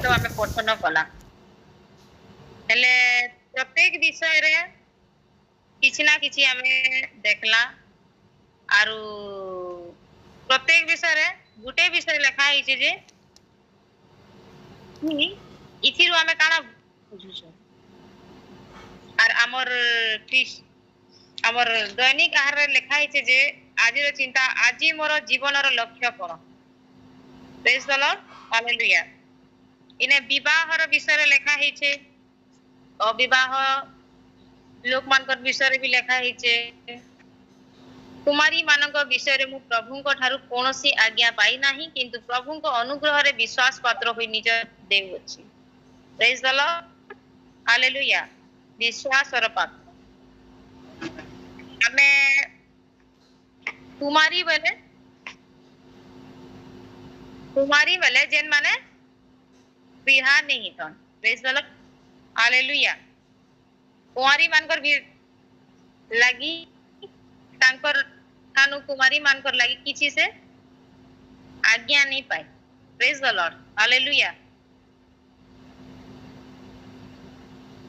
सहित आमे पठन कला हेले प्रत्येक विषय रे किछि ना किछि आमे देखला आरु प्रत्येक विषय रे गुटे विषय लिखा हिचे जे इथिरु आमे काना बुझुछ आर हमर दैनिक आहार रे लिखा हिचे जे आजिर चिंता आजि मोर जीवनर लक्ष्य कोन प्रेज द लॉर्ड हालेलुया इने विवाहर विषय रे लिखा हिचे अविवाह लोक मानकर विषय रे भी लिखा हिचे कुमारी मानक विषय रे मु प्रभु को ठारू कोनोसी आज्ञा पाई नाही किंतु प्रभु को अनुग्रह रे विश्वास पात्र होई निज देव अछि प्रेज द लॉर्ड हालेलुया विश्वास और पात्र हमें कुमारी बेले जेन माने बिहा नहीं थन प्रेज द लॉर्ड हालेलुया कुमारी मानकर भी लगी तांकर थानु कुमारी मानकर लगी किछि से आज्ञा नहीं पाए प्रेज द लॉर्ड हालेलुया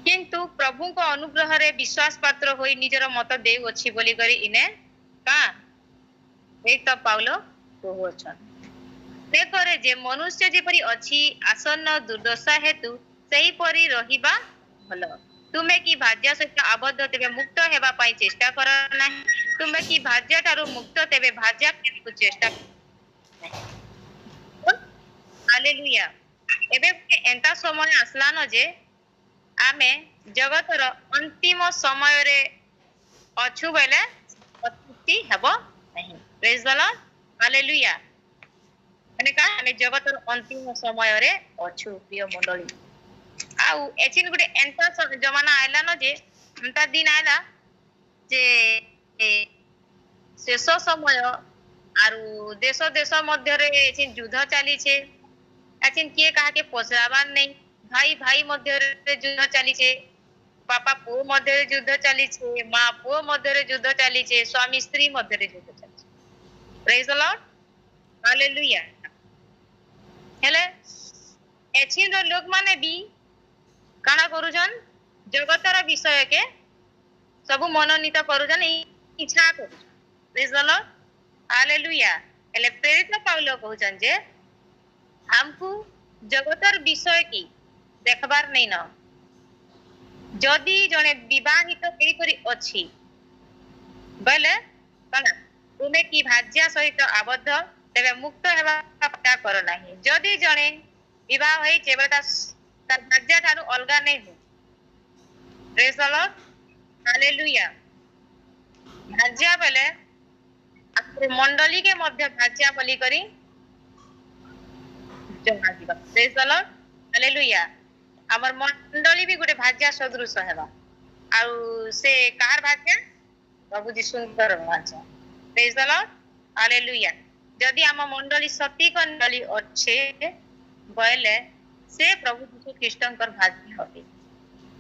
किंतु प्रभु को अनुग्रह रे विश्वास पात्र होई निजर मत देउ अछि बोली करी इने का एक तो पाउलो कहउछन देखरे जे मनुष्य जेपरि अछि आसन्न दुर्दशा हेतु सही परि रहिबा भलो तुमे की भाज्य सहित आबद्ध तेबे मुक्त हेबा पाई चेष्टा कर नाही तुमे की भाज्य तारु मुक्त तेबे भाज्य के चेष्टा हालेलुया एबे एंता समय आसला न जे आमे जगतर अंतिम समय रे अछु बेले अतिथि हेबो नहीं प्रेज द लॉर्ड हालेलुया माने का आमे जगतर अंतिम समय रे अछु प्रिय मंडली आउ एचिन गुटे एंता जमाना आइला न जे एंता दिन आइला जे शेष समय आरु देश देश मध्य रे एचिन युद्ध चली छे एचिन के कहा के पसराबार नहीं भाई भाई मध्य रे युद्ध चली छे बापा पो मध्य रे युद्ध चली छे मां पो मध्य रे युद्ध चली छे स्वामी स्त्री मध्य रे युद्ध चली छे प्रेज द लॉर्ड हालेलुया हेले एचिन रो लोक माने भी काना करूजन जगतर विषय के सब मनोनीत करूजन इच्छा करूजन प्रेज द लॉर्ड हालेलुया हेले प्रेरित पाउलो कहउजन जे हमकु जगतर विषय की देखबार नहीं न जदि जने विवाहित केई करी अछि बले कना तुमे की भाज्य सहित आबद्ध तेबे मुक्त हेबा पता कर नाही जदि जने विवाह होई जेबता तार भाग्य थारु अलगा नहीं हो प्रेज द लॉर्ड हालेलुया भाग्य बेले आपरे मंडली के मध्य भाग्य बोली करी जमा दिबा प्रेज द लॉर्ड हालेलुया हमर मंडली भी गुटे भाग्य सदृश हेबा आउ से कार भाग्य प्रभु जीशुकर भाग्य प्रेज द लॉर्ड हालेलुया जदि हम मंडली सती कंडली अच्छे बयले से प्रभु यीशु ख्रीष्टंकर भाग्य होते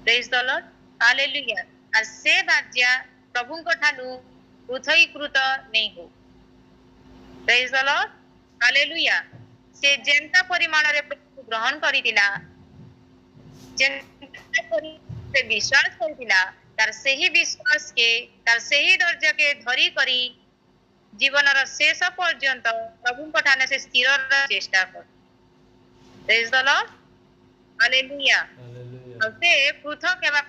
प्रेज द लॉर्ड हालेलुया आ से भाग्य प्रभु को ठानु पृथकीकृत नहीं हो प्रेज द लॉर्ड हालेलुया से जेंता परिमाण रे ग्रहण करितिला जेंता परि से विश्वास करितिला तार सही विश्वास के तार सही धैर्य के धरी करी जीवनर शेष पर्यंत प्रभु को ठाने से स्थिर चेष्टा कर प्रेज द लॉर्ड हालेलुया से पृथक हेबा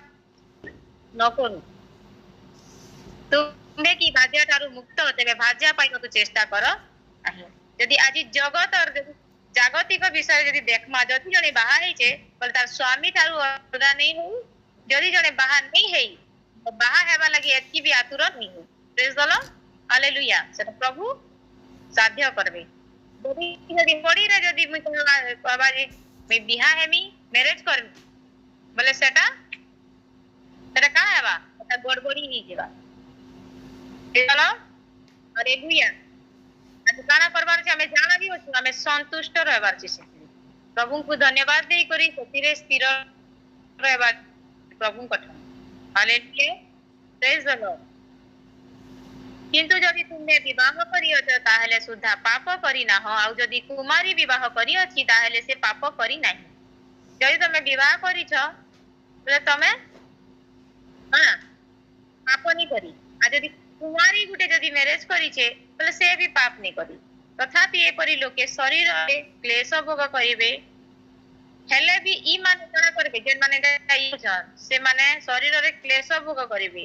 न करू तुमे की भाज्य तारु मुक्त तेबे भाज्य पाइबा को चेष्टा कर यदि आज जगत और जागतिक विषय यदि देखमा जदि जने बाहा हेचे बोले तार स्वामी तारु अलगा नहीं हो जदि जने बाहा नहीं हेई तो बाहा हेबा लागि एतकी भी आतुर नहीं हो प्रेज द लॉर्ड हालेलुया से प्रभु साध्य करबे यदि बड़ी रे यदि मैं कहबा जे मैं बिहा हेमी मैरिज करमी बोले सेटा का हेबा सेटा गड़बड़ी ही जेबा चलो हालेलुया आज काना करबार छै हमें जाना भी होछ हमें संतुष्ट रहबार छै प्रभु को धन्यवाद देई करी सतीरे स्थिर रहबार प्रभु कठ हालेलुया प्रेज द लॉर्ड किंतु जदि तुमने विवाह करियछ ताहेले सुद्धा पाप करी ना हो आ जदि कुमारी विवाह करियछि ताहेले से पाप करी नाही जदि तमे विवाह करिछ बोले तमे हां पाप नहीं करी आ जदि कुमारी गुटे जदि मैरेज करिछे बोले से भी पाप नहीं करी तथापि एपरि लोके शरीर रे क्लेश भोग करिवे हेले भी ई माने कणा करबे जेन माने यूजन से माने शरीर रे क्लेश भोग करिवे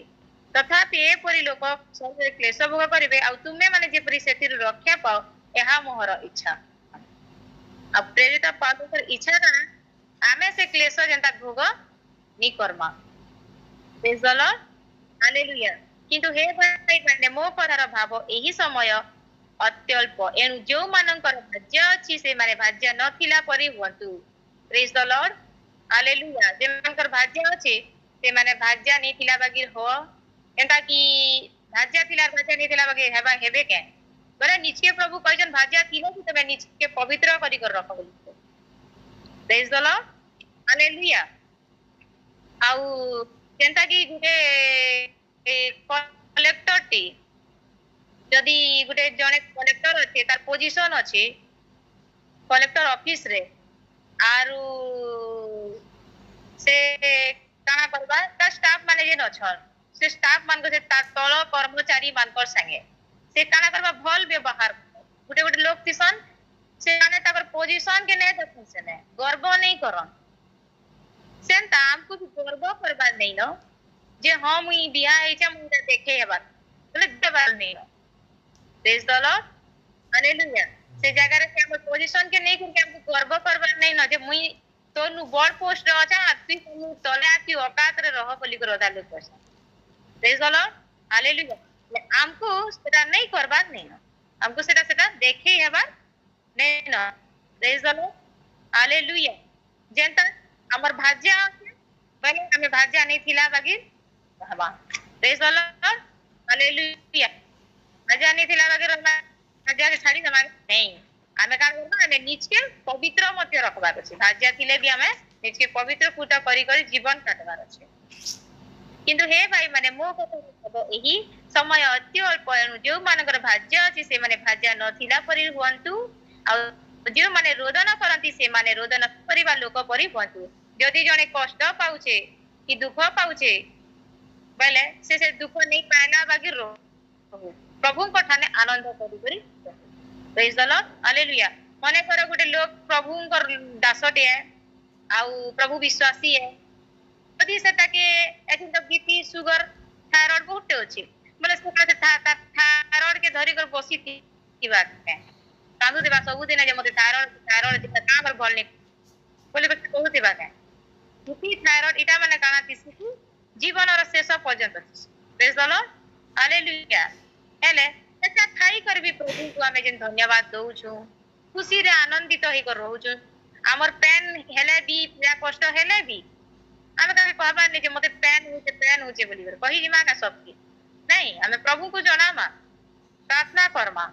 तथापि एपरि लोक शरीर रे क्लेश भोग करिवे आ तुमे माने जेपरि सेतिर रक्षा पाओ एहा मोहर इच्छा अब प्रेरित पाउलर इच्छा कणा आमे से क्लेश जेंता भोग नी कर्मा प्रेज द लॉर्ड हालेलुया किंतु हे भाई माने मो कथार भाव एही समय अत्यल्प एनु जो मानकर भाग्य अछि से माने भाग्य नथिला परि हुंतु प्रेज द लॉर्ड हालेलुया जे मानकर भाग्य अछि से माने भाग्य नै थिला बागिर हो एंता कि भाग्य थिला भाग्य नै थिला बागिर हेबा हेबे के बोले निजके प्रभु कहजन भाग्य थिला कि तबे निजके पवित्र करी कर रख बोली प्रेज द लॉर्ड हालेलुया आउ जेंता कि गुटे कलेक्टर टी जदि गुटे जने कलेक्टर अछि तार पोजीशन अछि कलेक्टर ऑफिस रे आरु से काना करबा ता स्टाफ माने जे नछन से स्टाफ मान को से तार तळ कर्मचारी मान कर संगे से काना करबा भल व्यवहार गुटे गुटे लोग तिसन से माने ताकर पोजीशन के नै देखन से नै गर्व नै करन सेंता हमको भी गर्व करबा नै न जे हम ई बिया हेचा मुंडा देखे हेबार बोले देबार नै प्रेज द लॉर्ड हालेलुया से जगह रे हम पोजीशन के नै करके हमको गर्व करबा नै न जे मुई तो नु बड़ पोस्ट रे अछा तू नु तले आती औकात रे रह बोली कर अधा लोग कहसन प्रेज द लॉर्ड हालेलुया हमको सेटा नै करबा नै न हमको सेटा देखे हेबार नै न प्रेज द लॉर्ड हालेलुया जेंता हमर भाज्य बने हमें भाज्य नहीं थिला बागी हवा प्रेज द लॉर्ड हालेलुया भाज्य नहीं थिला बागी रहना भाज्य के छाड़ी दमा नहीं हमें का करबा हमें निज के पवित्र मध्य रखबा अछि भाज्य थिले भी हमें निज के पवित्र पूजा करी करी जीवन काटबार अछि किंतु हे भाई माने मो कथा एही समय अति अल्प जो मानकर भाज्य अछि से माने भाज्य न थिला परि हुंतु आ जो माने रोदन करंती से माने रोदन परिबा लोक परि हुंतु जदि जने कष्ट पाउछे कि दुख पाउछे बेले से दुख नहीं पाना बागी रो प्रभु को ठाने आनंद करी करी प्रेज द लॉर्ड हालेलुया माने कर गुटे लोग प्रभु को दासटे आउ प्रभु विश्वासी है यदि सेटा के एथिन तो बीपी शुगर थायराइड बहुत अछि बोले से थायराइड के धरी कर बसी की बात है कांदू देबा सब दिन जे मते थायराइड दिखा का पर भल नै बोले बहुत ही बात है बीपी थायराइड इटा माने काना तिसु जीवन और शेष पर्यंत प्रेज द लॉर्ड हालेलुया हेले एटा खाई कर भी प्रभु को हमें जन धन्यवाद दउ छु खुशी रे आनंदित होई कर रहउ छु हमर पेन हेले भी या कष्ट हेले भी हमें कभी कहबा नहीं जे मते पेन होचे बोली कर कहि जिमा का सब की नहीं हमें प्रभु को जनामा प्रार्थना करमा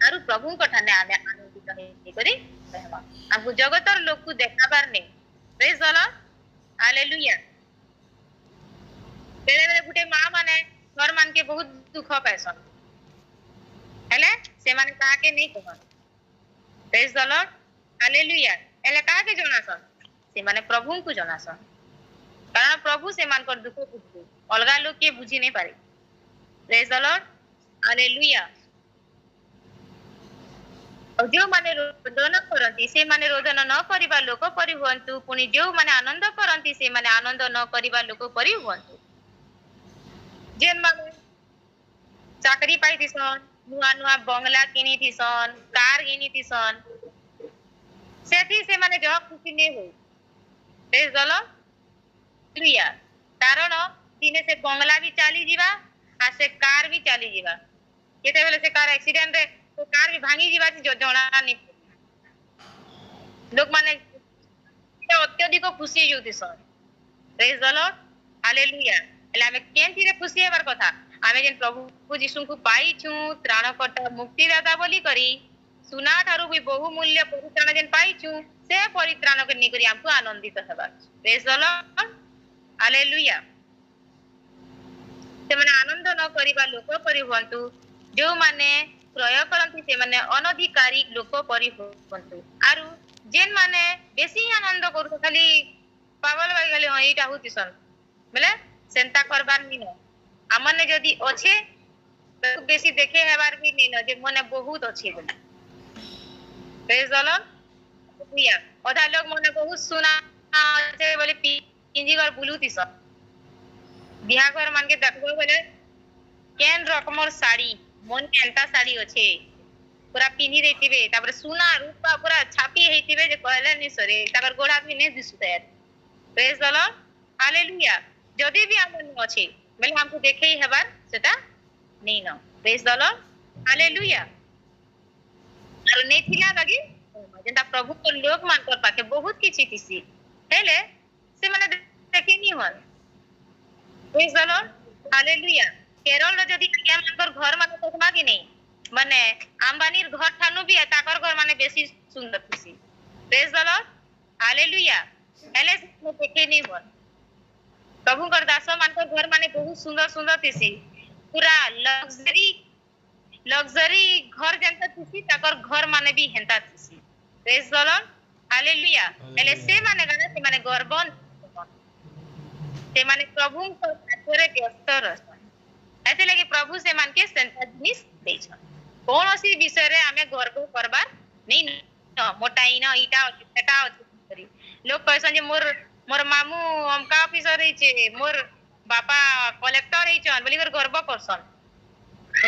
आरु प्रभु को ठाने हमें आनंदित होई करी रहबा हमको जगतर लोग को देखाबार नहीं प्रेज द लॉर्ड हालेलुया बेले बेले गुटे मां माने घर मान के बहुत दुख पैसन हेले से माने कहा के नहीं कहन प्रेज द लॉर्ड हालेलुया एले कहा के जनासन से माने प्रभु को जनासन कारण प्रभु से मान कर दुख बुझे अलगा लोग के बुझी नहीं पारे प्रेज द लॉर्ड हालेलुया और जो माने रोदन करंती से माने रोदन न करिबा लोक परि हुंतु पुनी जो माने आनंद करंती से माने आनंद न करिबा लोक परि हुंतु जेन माने चाकरी पाई दिसन नुआ नुआ बंगला किनी दिसन कार किनी दिसन सेठी से माने जो खुशी ने हो प्रेज द लॉर्ड हालेलुया कारण दिने से बंगला भी चली जीवा आ से कार भी चली जीवा केते बेले से कार एक्सीडेंट रे तो कार भी भांगी जीवा जो जणा नहीं लोग माने अत्यधिक खुशी होती sir praise the Lord hallelujah एला हमें केनथि रे खुशी हेबार कथा हमें जेन प्रभु यीशु को पाई छु त्राणकर्ता मुक्तिदाता बोली करी सुना ठारू भी बहुमूल्य परित्राण जेन पाई छु से परित्राण के निकरी हमको आनंदित हेबा प्रेज द लॉर्ड हालेलुया से माने आनंद न करिबा लोक परि हुंतु जो माने क्रय करंती से माने अनधिकारी लोक परि हुंतु आरु जेन माने बेसी आनंद करू खाली पागल भाई खाली एटा होतीसन बोले सेंता करबार नी न हमने जदी अच्छे बेसी देखे हेबार भी नहीं न जे मने बहुत अच्छे बोले प्रेज द लॉर्ड हालेलुया अधा लोग मने बहुत सुना जे बोले पिंजी घर बुलुतीसन बिहा घर मान के देखबो बोले केन रकमर साड़ी मन केनता साड़ी अच्छे पूरा पिन्ही देथिबे तापर सुना रूपा पूरा छापी हेतिबे जे कहले नि सरे तापर गोड़ा भी ने दिसुते प्रेज द लॉर्ड हालेलुया जदी भी हमन अच्छे बोले हमको देखे ही हेबार सेटा नहीं न प्रेज द लॉर्ड हालेलुया और नहीं थिला लगी जेंता प्रभु को लोक मान कर पाके बहुत किछि थिसी हेले से माने देखि नि होन praise the Lord hallelujah Kerala रो जदी या मानकर घर माने देखमा कि नहीं माने अंबानीर घर ठानु भी ताकर घर माने बेसी सुंदर थिसी प्रेज द लॉर्ड हालेलुया हेले से देखे नि होन प्रभु कर दास मानकर घर माने बहुत सुंदर सुंदर थिसी पूरा लग्जरी घर जेंता थिसी ताकर घर माने भी हेंता थिसी प्रेज द लॉर्ड हालेलुया हेले से माने गाना से माने गर्व से माने प्रभु को पाखरे व्यस्त रहसन ऐसे लगे प्रभु से मान के सेंता जिनिस देछन कोन ओसी विषय रे हमें गर्व करबार नहीं न मोटाई न इटा सेटा करी लोग कहसन जे मोर मामू हमका ऑफिसर रही छे मोर बापा कलेक्टर रही छन बोली कर गर्व करसन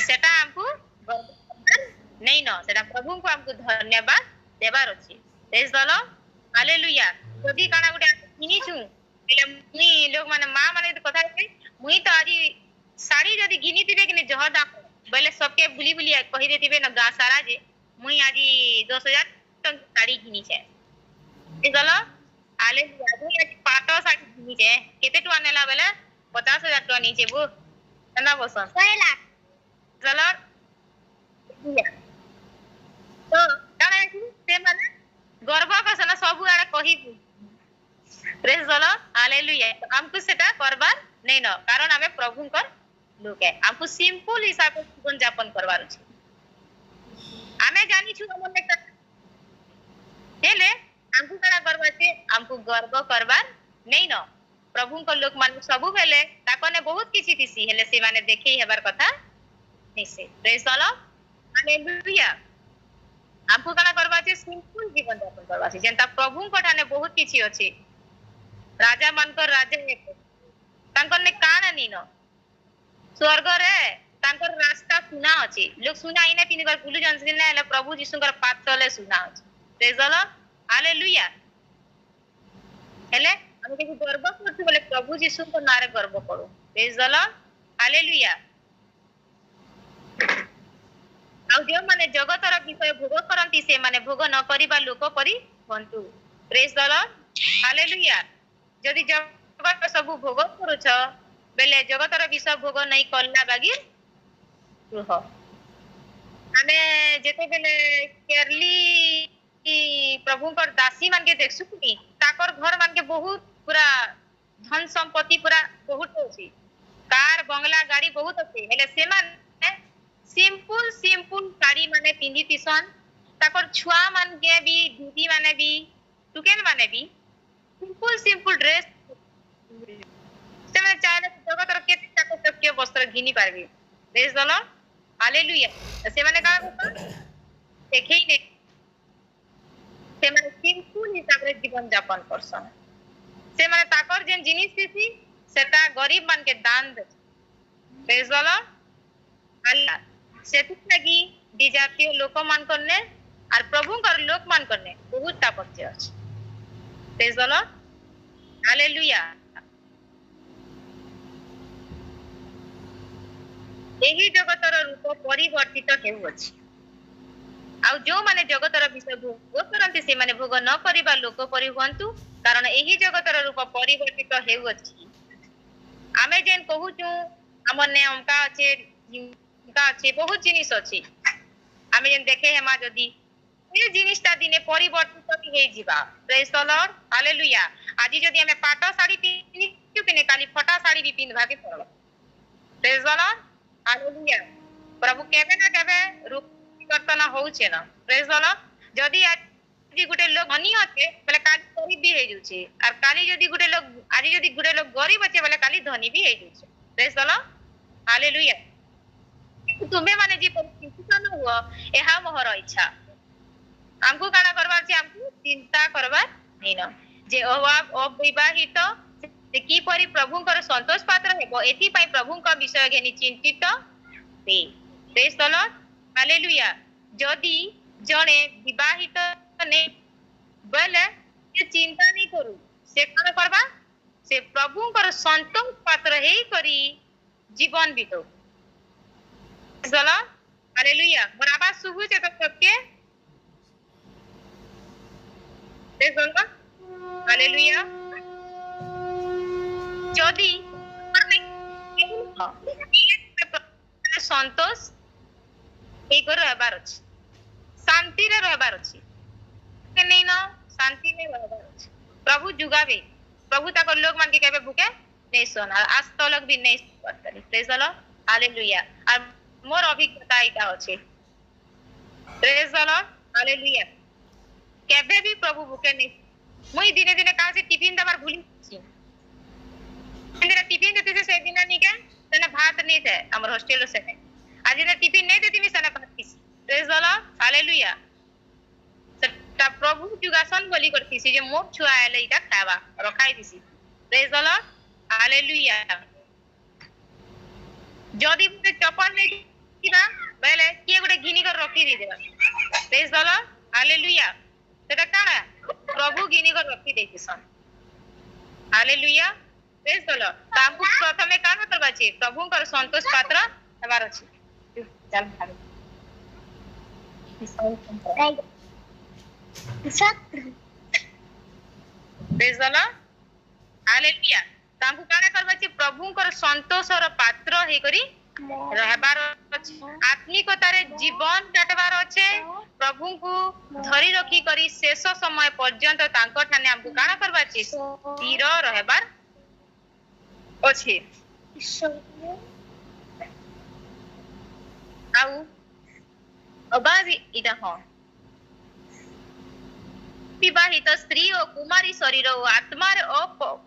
सेटा हमको नहीं न सेटा प्रभु को हमको धन्यवाद देबार अछि प्रेज द लॉर्ड हालेलुया जदी काना गुटे किनी छु एले मुई लोग माने मां माने कथा है मुई तो आज साड़ी जदी घिनी दिबे कि जह दाम बोले सबके बुली बुली कहि देतिबे न गा सारा जे मुई आज 10,000 टन साड़ी घिनी छे प्रेज द लॉर्ड हालेलुया मुई आज पाटो साड़ी घिनी छे केते टका नेला बोले 50,000 टका नीचे बो एना बसन 100 लाख जलर तो काना से माने गर्व कसना सब आड़े कहि प्रेज द लॉर्ड हालेलुया हमको सेटा करबार नहीं न कारण हमें प्रभु कर लोक है हमको सिंपल हिसाब से जीवन यापन करबार छै हमें जानी छु हमने हेले हमको करा करबा छै हमको गर्व करबार नहीं न प्रभु को लोक मान सब भेले ताकने बहुत किछि थिसी हेले से माने देखै हेबार कथा नहीं से प्रेज द लॉर्ड हालेलुया हमको करा करबा छै सिंपल जीवन यापन करबा छै जेंता प्रभु को ठाने बहुत किछि अछि राजा मानकर राजा एक तांकर ने कान नी न स्वर्ग रे तांकर रास्ता सुना अछि लोग सुना इने पिन कर पुलु जन से ने प्रभु यीशु कर पात तले सुना अछि प्रेज द लॉर्ड हालेलुया हेले हम के गर्व करछु बोले प्रभु यीशु को नारे गर्व करो प्रेज द लॉर्ड हालेलुया आ जो माने जगतर विषय भोग करंती से माने भोग न करिबा लोक परि बंतु प्रेज द लॉर्ड हालेलुया जदी जगत सब भोग करूछ बेले जगतर विषय भोग नहीं करला बागी रुह हमें जेते बेले केरली प्रभु कर दासी मान के देखसु कि ताकर घर मान के बहुत पूरा धन संपत्ति पूरा बहुत होची कार बंगला गाड़ी बहुत अछि हेले से माने सिंपल साड़ी माने पिंदी तिसन ताकर छुआ मान के भी दीदी माने भी टुकेन माने भी सिंपल ड्रेस से माने चाहे जगतर केते ताको सब के वस्त्र घिनी पारबी प्रेज द लॉर्ड हालेलुया से माने का देखै ने से माने सिंपल हिसाब रे जीवन यापन करसन से माने ताकर जेन जिनिस थी सेटा गरीब मान के दान दे प्रेज द लॉर्ड अल्लाह सेतु लगी दिजातीय लोक मान करने और प्रभु कर लोक मान करने बहुत तापत्य अछि प्रेज द लॉर्ड हालेलुया एही जगतर रूप परिवर्तित हेउछि आ जो माने जगतर विषय भोग करंती से माने भोग न करिबा लोक परि हुंतु कारण एही जगतर रूप परिवर्तित हेउछि आमे जेन कहू छु हमने हमका अछि का अछि बहुत जिनिस अछि आमे जेन देखे हेमा जदी ए जिनिसटा दिने परिवर्तित हे जिबा प्रेज द लॉर्ड हालेलुया आज जदी हमें पाटा साड़ी पिनी कि काली फटा साड़ी भी पिनबा के पड़ो प्रेज द लॉर्ड हालेलुया प्रभु केबे ना केबे रूप परिवर्तन होउछे ना प्रेज द लॉर्ड जदी ଯଦି ଗୋଟେ ଲୋକ ଧନୀ ଅଛେ ବୋଲେ କାଲି ଗରିବ ବି ହେଇଯାଉଛି আর କାଲି ଯଦି ଗୋଟେ ଲୋକ ଆଜି ଯଦି ଗୋଟେ ଲୋକ ଗରିବ ଅଛେ ବୋଲେ କାଲି ଧନୀ ବି ହେଇଯାଉଛି ପ୍ରେଜ ଦ ଲର୍ଡ ହାଲେଲୁୟା ତୁମେ ମାନେ ଯେ ଚିନ୍ତିତ ନ ହୁଅ ଏହା ମୋହର ଇଚ୍ଛା ଆମକୁ କାଣା କରବାର ଅଛି ଆମକୁ ଚିନ୍ତା କରବାର ନାଇଁ ন ଯେ ଅବିବାହିତ ସେ କିପରି ପ୍ରଭୁଙ୍କର ସନ୍ତୋଷ ପାତ୍ର ହେବ ଏଥିପାଇଁ ପ୍ରଭୁଙ୍କ ବିଷୟ ଘେନି ଚିନ୍ତିତ ହୁଏ ପ୍ରେଜ ଦ ଲର୍ଡ ହାଲେଲୁୟା ଯଦି ଜଣେ ବିବାହିତ ନେଇ ବୋଲେ ସେ ଚିନ୍ତା नहीं करू से कौन करबा से प्रभुଙ୍କର संतोष पात्र हेई करी जीवन बितो चलो हालेलुया मोर आवाज सुबु छै त सबके दे चलो हालेलुया যদি संतोष हेई कर रहबार अछि शांति रे रहबार अछि के नहीं ना शांति में रहबार अछि प्रभु जुगावे प्रभु तक लोग मान के कहबे भूखे नहीं सोना आज तक भी नहीं करतली प्रेज द लॉर्ड हालेलुया और मोर अभिज्ञता इटा अछि प्रेज द लॉर्ड हालेलुया केबे भी प्रभु भूखे नहीं मुई दिने दिने कहा से टिफिन दबार भूली छी मेरा टिफिन देते से दिन नहीं के तने भात नहीं थे हमर हॉस्टल से आज ने टिफिन नहीं देती मी सना भात की प्रेज द लॉर्ड हालेलुया ता प्रभु जुगासन बोली करती जे मोर छुआ आले इटा खावा रखाई दिसी प्रेज द लॉर्ड हालेलुया जदी मते चपल नै किबा बेले के गुटे घिनी कर रखी दी देबा प्रेज द लॉर्ड हालेलुया सेटा काना प्रभु घिनी कर रखी देतिसन हालेलुया प्रेज द लॉर्ड तांकु प्रथमे काना करबा छी प्रभुकर संतोष पात्र हबार अछि चल भाई प्रेज द लॉर्ड हालेलुया तांकु काना करबा छी प्रभुकर संतोषर पात्र हे करी रहबार अछि आत्मिकतारे जीवन काटबार अछि प्रभु को धरि रखी करी शेष समय पर्यंत तांको ठाने हमकु काना करबा छी स्थिर रहबार अछि आउ अबाज इटा हो विवाहित स्त्री और कुमारी शरीर और आत्मा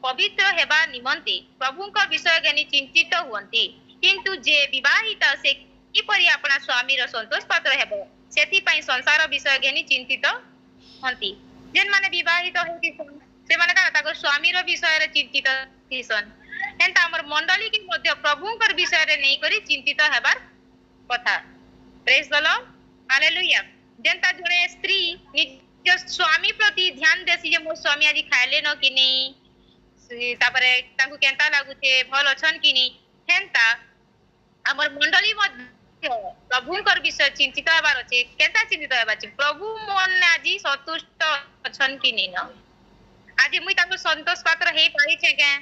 पवित्र हेबा निमंते प्रभुଙ୍କ विषय ज्ञानी चिंतित हुअन्ति किंतु जे विवाहित से किपरि अपना स्वामी रो संतोष पात्र हेबो सेति पई संसार विषय ज्ञानी चिंतित हंती जेन माने विवाहित होती से माने का ताको स्वामी रो विषय रे चिंतित हिसन हेंता हमर मंडली के मध्य प्रभुଙ୍କର विषय रे नै करी चिंतित हेबार कथा प्रेज द लॉर्ड हालेलुया जेंता जने स्त्री स्वामी प्रति ध्यान देसी जे मोर स्वामी आज खाइले न कि नहीं तापरे तांकु केंता लागुचे भल अछन कि नहीं हेंता हमर मंडली मध्य प्रभुकर विषय चिंतित हेबार अछि केंता चिंतित हेबार अछि प्रभु मन आज संतुष्ट अछन कि नहीं न आज मुई तांको संतोष पात्र हे पारी छे के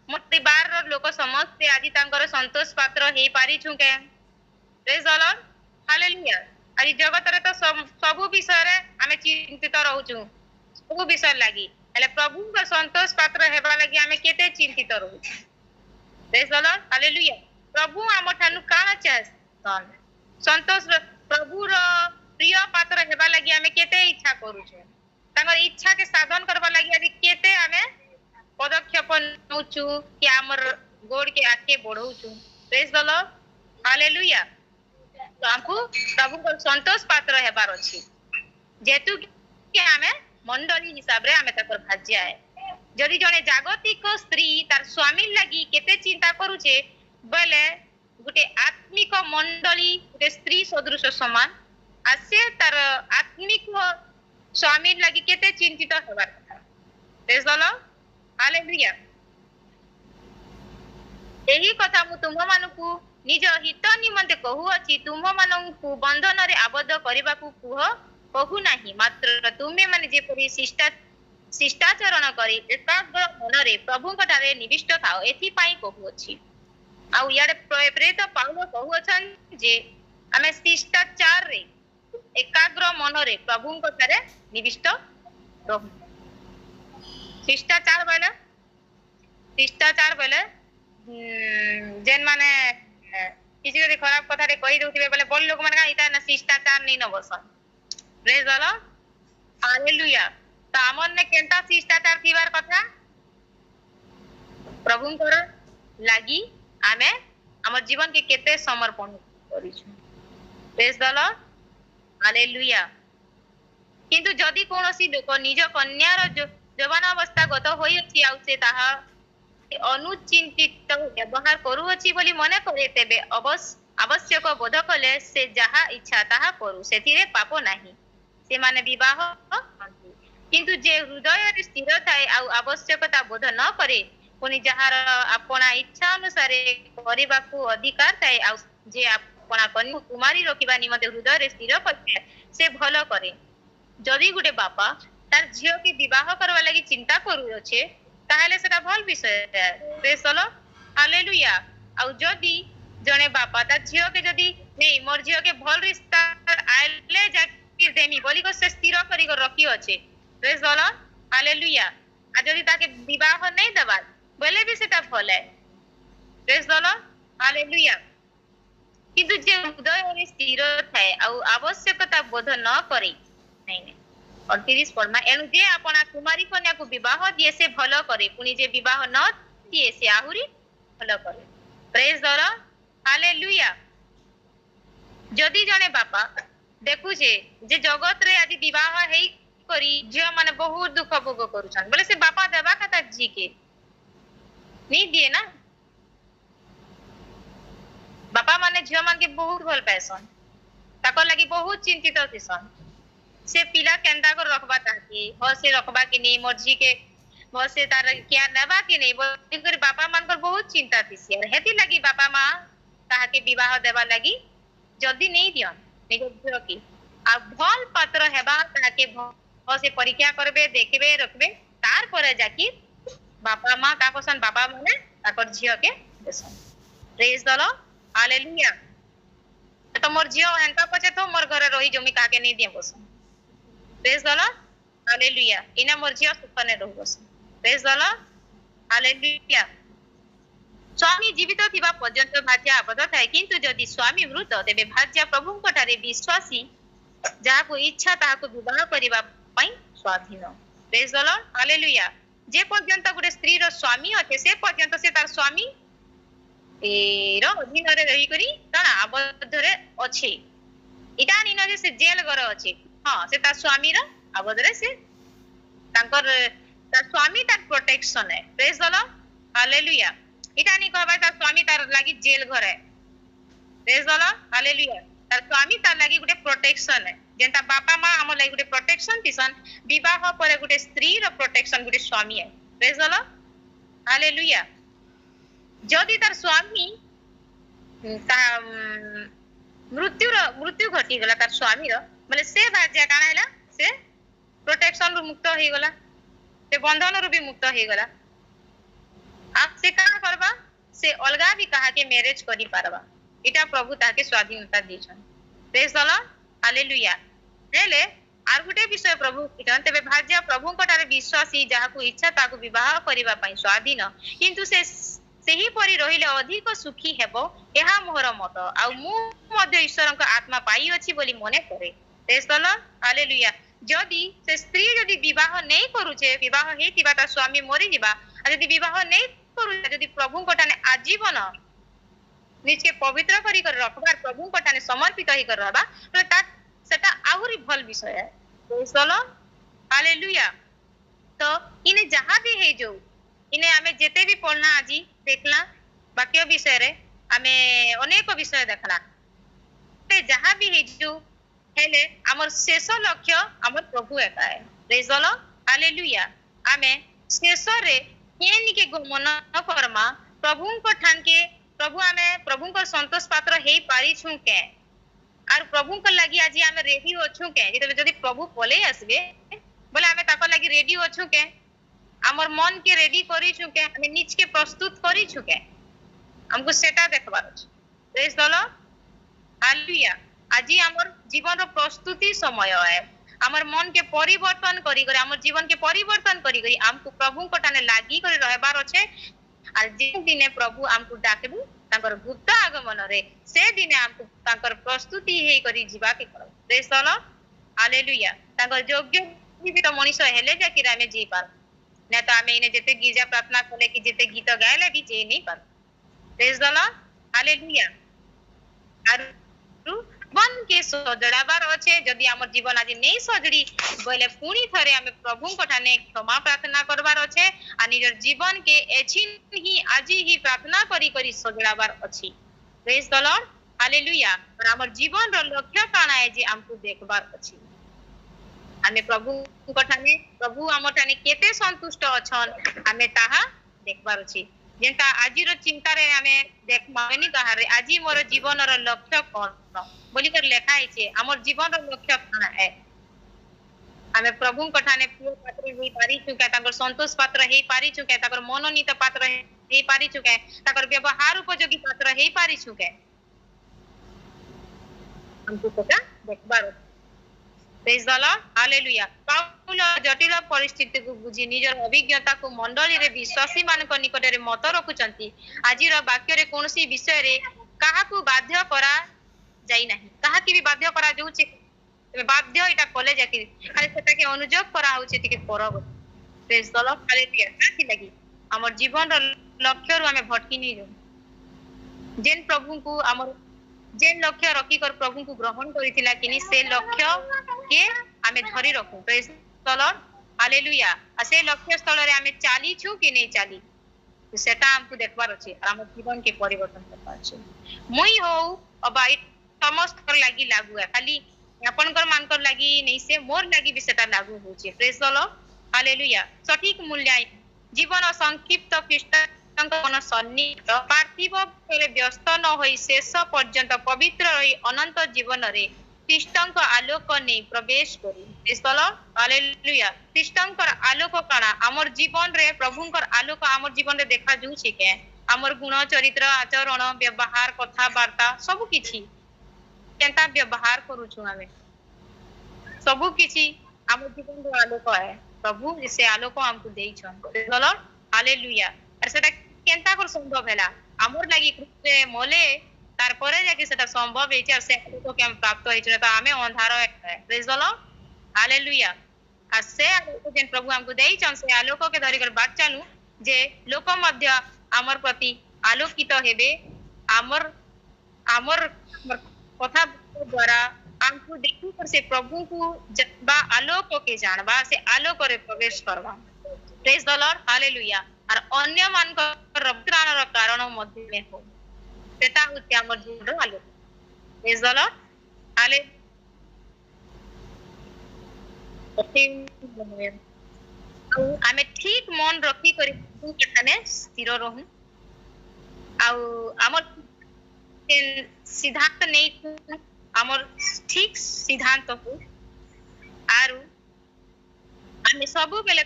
मोर परिवार रो लोक समस्त आज तांकर संतोष पात्र हे पारी छु के प्रेज द लॉर्ड हालेलुया आज जगत रे तो सब विषय रे हमें चिंतित रहउछु सब विषय लागि हेले प्रभु का संतोष पात्र हेबा लागि हमें केते चिंतित रहउछु प्रेज द लॉर्ड हालेलुया प्रभु हम ठानु काना चाहसन संतोष प्रभु रो प्रिय पात्र हेबा लागि हमें केते इच्छा करूछु तांगर इच्छा के साधन करबा लागि आज केते हमें पदक्षेप नउछु कि हमर गोड़ के आके बढ़उछु प्रेज द लॉर्ड हालेलुया तो हमको प्रभु को संतोष पात्र हेबार अछि जेतु कि हमें मंडली हिसाब रे हमें तकर भाज्य है जदि जने जागतिक स्त्री तार स्वामी लागि केते चिंता करूचे बेले गुटे आत्मिक मंडली गुटे स्त्री सदृश समान आसे तार आत्मिक स्वामी लागि केते चिंतित हेबार कथा प्रेज द लॉर्ड हालेलुया एही कथा मु तुम मानकु निज हित निमंते कहू अछि तुम मानकु बंधन रे आबद्ध करबाकू कहू नाही मात्र तुमे माने जेपरि शिष्टाचरण करी एकाग्र मन रे प्रभु कटारे निविष्ट थाओ एथि पई कहू अछि आ याडे प्रेरित पाउल कहू अछन जे हमें शिष्टाचार रे एकाग्र मन रे प्रभु कटारे निविष्ट रहू शिष्टाचार बेले जेन माने किसी को खराब कथा रे कहि दउथिबे बोले बड़ लोग मन का इता ना शिष्टाचार नहीं न बसन प्रेज द लॉर्ड हालेलुया। तो आमर ने केंता शिष्टाचार थीबार कथा प्रभुंकर लागी आमे हमर जीवन के केते समर्पण करिछु। Praise the Lord. हालेलुया। किंतु जदि कोनोसी लोक निज कन्यार जवान अवस्था गत होई अछि आउ से ताहा अनुचिंतित व्यवहार करूअछि बोली मने करे तेबे आवश्यक बोध कले से जहा इच्छा ताहा करू सेथिरे पाप नाही। से माने विवाह करती। किंतु जे हृदय रे स्थिर थाए आउ आवश्यकता बोध न करे पुनि जहार अपना इच्छा अनुसार करबाकू अधिकार थाए आउ जे अपना कन्या कुमारी रखिबा निमते हृदय रे स्थिर करे से भलो करे। जदि गुटे बापा तार झियो के विवाह करवा लागि चिंता करू अछि ताहेले सेटा भल विषय है। Praise the Lord. हालेलुया। आउ जदि जने बापा तार झियो के जदि नहीं मोर झियो के भल रिश्ता आइले जाकिर देमी बोली को से स्थिर करी को रखी अछि। Praise the Lord. हालेलुया। आ जदि ताके विवाह नहीं देबा बोले भी सेटा भल है। Praise the Lord. हालेलुया। किंतु जे हृदय रे स्थिर थाए आउ आवश्यकता बोध न करे नहीं 38 परमा एनु जे अपना कुमारी कन्या को विवाह दिए से भलो करे पुनी जे विवाह न दिए से आहुरी भलो करे। Praise the Lord. हालेलुया। जदि जने बापा देखु जे जगत रे आज विवाह हेई करी झियो माने बहुत दुख भोग करूछन बोले से बापा देबा खाता जी के नहीं दिए ना। बापा माने झियो मान के बहुत भल पैसन ताको लागि बहुत चिंतित थिसन से पिला केंदा को रखबा ताकि हो से रखबा कि नहीं मर्जी के हो से तार क्या नेबा कि नहीं बोली कर बापा मान कर बहुत चिंता थिसी और हेती लागि बापा मां ताहा के विवाह देबा लागि जल्दी नहीं दियन निज झियो की आ भल पात्र हेबा ताहा के हो से परीक्षा करबे देखबे रखबे तार परे जाकी बापा मां का कोसन बापा माने ताकर झियो के Desan. Praise the Lord. Hallelujah. तो मोर झियो हेंता पछे तो मोर घरे रही जमी काके नहीं दिए बसन। Praise the Lord. हालेलुया। इना मोर झियो सुखने रहू बसन। Praise the Lord. हालेलुया। स्वामी जीवित थिबा पर्यंत भाज्य आबद्ध थाए किंतु जदि स्वामी मृत तेबे भाज्य प्रभुंक ठारे विश्वासी जहा को इच्छा ताहा को विवाह करिबा पई स्वाधीन। Praise the Lord. हालेलुया। जे पर्यंत गुटे स्त्री रो स्वामी अथे से पर्यंत से तार स्वामी रो अधीन रे रही करी ताना आबद्ध रे अछि। इटा निन जे से जेल घर अछि हां से तार स्वामी रो आबद्ध रे से तांकर तार स्वामी तार प्रोटेक्शन है। Praise the Lord. हालेलुया। इटा नि कहबा तार स्वामी तार लागि जेल घर है। Praise the Lord. हालेलुया। तार स्वामी तार लागि गुटे प्रोटेक्शन है जेंता बापा मां हम लागि गुटे प्रोटेक्शन दिसन विवाह परे गुटे स्त्री रो प्रोटेक्शन गुटे स्वामी है। Praise the Lord. हालेलुया। जदि तार स्वामी मृत्यु घटी गला तार स्वामी रो माने से भाज्य काना हैला से प्रोटेक्शन रु मुक्त होई गला से बंधन रु भी मुक्त होई गला। आप से का करबा से अलगा भी कहा के मैरिज करी पारबा इटा प्रभु ताके स्वाधीनता दिछन। Praise the Lord. हालेलुया। हेले आर गुटे विषय प्रभु किटन तबे भाज्य प्रभु को ठारे विश्वासी जहा को इच्छा ताको विवाह करिबा पई स्वाधीन किंतु से सेही परि रहिले अधिक सुखी हेबो एहा मोहर मत आ मु मध्ये ईश्वर का आत्मा पाई अछि बोली मने करे। Praise the Lord. हालेलुया। जदि से स्त्री जदि विवाह नहीं करूछे विवाह हेतिबा ता स्वामी मरि जिबा आ जदि विवाह नहीं करू जदि प्रभु को ठाने आजीवन निज के पवित्र करी कर रखबार प्रभु को ठाने समर्पित ही कर रहबा तो ता सेटा आहुरी भल विषय है। Praise the Lord. हालेलुया। तो इने जहां भी हे जो इने आमे जेते भी पढ़ना आजी देखला वाक्य विषय रे आमे अनेक विषय देखला ते जहां भी हे जो हेले हमर शेष लक्ष्य हमर प्रभु एका है। Praise the Lord. हालेलुया। आमे शेष रे केनि के गमन न करमा प्रभु को ठान के प्रभु आमे प्रभु को संतोष पात्र हेई पारी छु के आर प्रभु को लागि आजी आमे रेडी होछु के जदि प्रभु पले आसबे बोले आमे ताको लागि रेडी होछु के हमर मन के रेडी करी छु के हमें निज के प्रस्तुत करी छु के हमको सेटा देखबार अछि। Praise the Lord. हालेलुया। आजी हमर जीवन रो प्रस्तुति समय है हमर मन के परिवर्तन करी करे हमर जीवन के परिवर्तन करी करी हमको प्रभु को ठाने लागि करे रहबार अछि आर जे दिने प्रभु हमको डाकबु तांकर गुप्त आगमन रे से दिने हमको तांकर प्रस्तुति हे करी जीवा के करो। Praise the Lord. हालेलुया। तांकर योग्य जीवित मनीष हेले जाकि आमे जी पार ना तो आमे इने जेते गिरजा प्रार्थना कले कि जेते गीत गायले भी जे नहीं पार प्रेज द लॉर्ड हालेलुया आरु मन के सजड़ाबार अच्छे जदि आम जीवन आज नहीं सजड़ी बोले पुणी थरे आमे प्रभु ठाने क्षमा प्रार्थना करबार अच्छे आ निजर जीवन के एछिन ही आज ही प्रार्थना करी करी सजड़ाबार अच्छी प्रेज द लॉर्ड हालेलुया और हमर जीवन रो लक्ष्य काना है जे हमको देखबार अच्छी आमे प्रभु ठाने प्रभु आम ठाने केते संतुष्ट अछन आमे ताहा देखबार अच्छी जेंता आजी रो चिंता रे आमे देख मावेनी कहा रे आजी मोर जीवन रो लक्ष्य कोन बोली कर लेखा है छे हमर जीवन रो लक्ष्य काना है आमे प्रभु ठाने प्रिय पात्र होई पारी चुके ताकर संतोष पात्र हेई पारी चुके ताकर मनोनीत पात्र हेई पारी चुके ताकर व्यवहार उपयोगी पात्र हेई पारी चुके हमको पता देखबार प्रेज द लॉर्ड हालेलुया पाउल जटिल परिस्थिति को बुझी निजर अभिज्ञता को मंडली रे विश्वासी मान को निकट रे मत रखुचंती आजि रो वाक्य रे कोनसी विषय रे काहा को बाध्य करा जाई नाही काहा की भी बाध्य करा जाउ छे बाध्य एटा कॉलेज जाकी खाली सेटा के अनुजोग करा होचे तिके परब प्रेज द लॉर्ड हालेलुया काथी लगी हमर जीवन रो लक्ष्य रो हमें भटकी नहीं जो जेन प्रभु को हमर जेन लक्ष्य रखी कर प्रभु को ग्रहण करिथिला किनी से लक्ष्य के हमें धरी रखू प्रेज द लॉर्ड हालेलुया आ से लक्ष्य स्थल रे हमें चाली छु कि नहीं चाली तो सेटा हमको देखबार अछि हमर जीवन के परिवर्तन करबार अछि मुई हो अबाई समस्त कर लागी लागू है खाली अपन कर मान कर लागी नहीं से मोर लागी भी सेटा लागू होचे प्रेज द लॉर्ड हालेलुया सठिक मूल्य जीवन संक्षिप्त ख्रीष्ट मन सन्निहित पार्थिव व्यस्त न होई शेष पर्यंत पवित्र रही अनंत जीवन रे ख्रीष्टंक आलोक नहीं प्रवेश करी प्रेज द लॉर्ड हालेलुया ख्रीष्टंकर आलोक काना हमर जीवन रे प्रभुंकर आलोक हमर जीवन रे देखा जू छै के हमर गुण चरित्र आचरण व्यवहार कथा वार्ता सब किछि केनता व्यवहार करू छु हमें सब किछि हमर जीवन रो आलोक है प्रभु से आलोक हमको देई छन प्रेज द लॉर्ड हालेलुया और सेटा केनता कर संभव हैला हमर लागि कृपे मोले तार परे जाके सेटा संभव है से आलोक के हम प्राप्त होई छ त हमें अंधार है प्रेज द लॉर्ड हालेलुया आ से आलोक जेन प्रभु हमको देई छन से आलोक के धरि कर बात चालू जे लोक मध्य हमर प्रति आलोकित हेबे हमर हमर कथा द्वारा हमको देखि कर से प्रभु को जानबा आलोक के जानबा से आलोक रे प्रवेश करबा प्रेज द लॉर्ड हालेलुया और अन्य मान को रब्त्रान रो कारण मध्य में हो सेटा होते हमर जीवन रो आलोक प्रेज द लॉर्ड हालेलुया आमे ठीक मन रखी करी केठाने स्थिर रहू आ हमर सिद्धांत नहीं हमर ठीक सिद्धांत हो आरु आमे सब बेले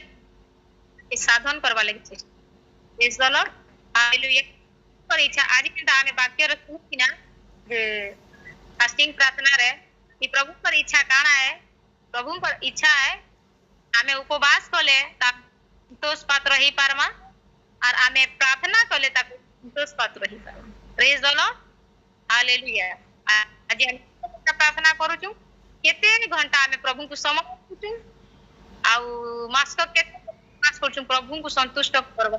साधन करबा लागि छै प्रेज द लॉर्ड हालेलुया पर इच्छा आज के दामे वाक्य रखू कि ना जे फास्टिंग प्रार्थना रे कि प्रभु पर इच्छा काना है प्रभु पर इच्छा है आमे उपवास कले ता संतोष पात्र ही पारमा और आमे प्रार्थना कले ता संतोष पात्र ही पारमा प्रेज द लॉर्ड हालेलुया आज हम प्रार्थना करू छु केते घंटा आमे प्रभु को समर्पित छु आ मास के मास करू छु प्रभु को संतुष्ट करबा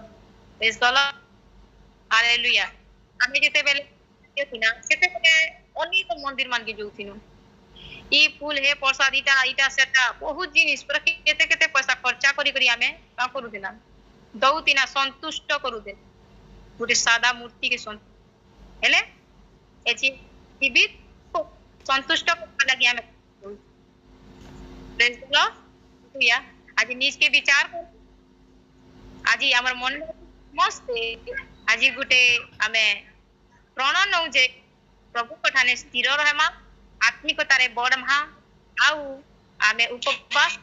प्रेज द लॉर्ड हालेलुया आमे जेते बेले थिना सेते अनेक मंदिर मान के जोथिनु ई फूल हे प्रसाद इटा सेटा बहुत जिनिस पर केते केते पैसा खर्चा करी करी आमे का करू दिना दउ तिना संतुष्ट करू दे गुटे सादा मूर्ति के संत हेले एची जीवित संतुष्ट करबा लागि आमे प्रेज द लॉर्ड या आज निज के विचार कर आज हमर मन मस्त आज गुटे आमे प्रण नउ जे प्रभु कठाने स्थिर रहमा आत्मिकता रे बढमा आउ आमे उपवास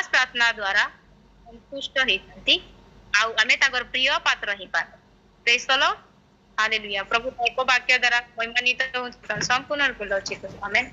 प्रार्थना द्वारा संतुष्ट हेतंती आउ आमे तागर प्रिय पात्र ही पार प्रेज द लॉर्ड हालेलुया प्रभु एको वाक्य द्वारा महिमान्वित संपूर्ण रूप लचित आमेन।